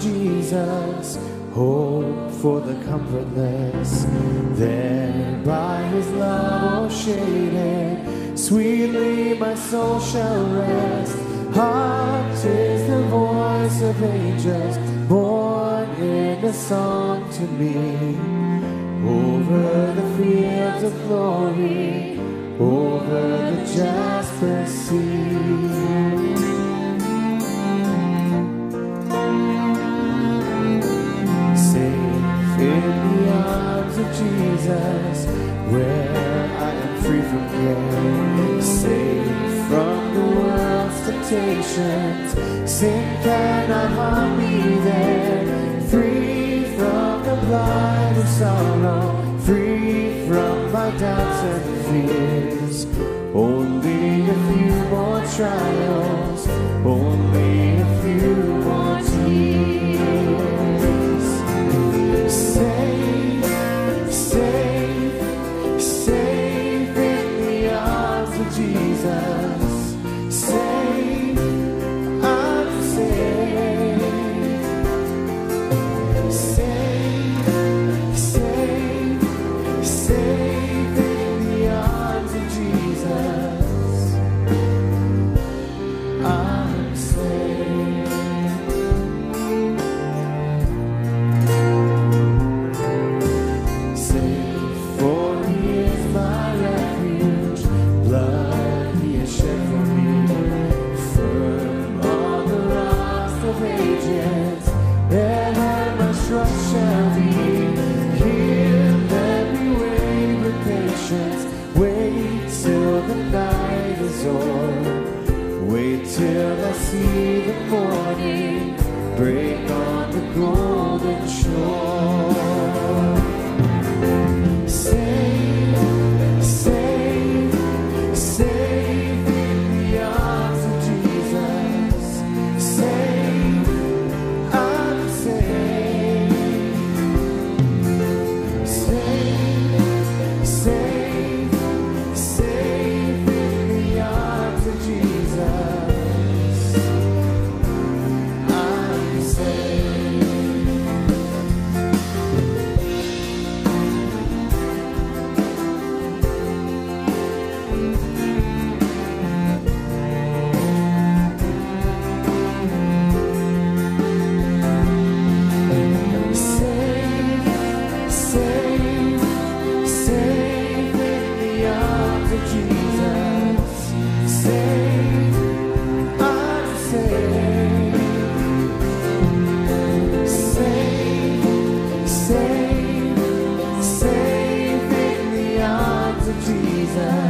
Jesus, hope for the comfortless. There by his love o'ershaded, sweetly my soul shall rest. Hark, 'tis the voice of angels, born in a song to me. Over the fields of glory, over the jasper sea. In the arms of Jesus, where I am free from care, safe from the world's temptations, sin cannot harm me there. Free from the blind of sorrow, free from my doubts and fears. Only a few more trials, only a few more tears. Safe in the arms of Jesus. Safe, I'm safe. Safe in the arms of Jesus. I'm safe. Wait till I see the morning break on the golden shore. Safe in the arms of Jesus. Safe, I'm safe. Safe in the arms of Jesus. I'm safe. Safe in the arms of Jesus. Safe, I'm safe. Safe in the arms of Jesus.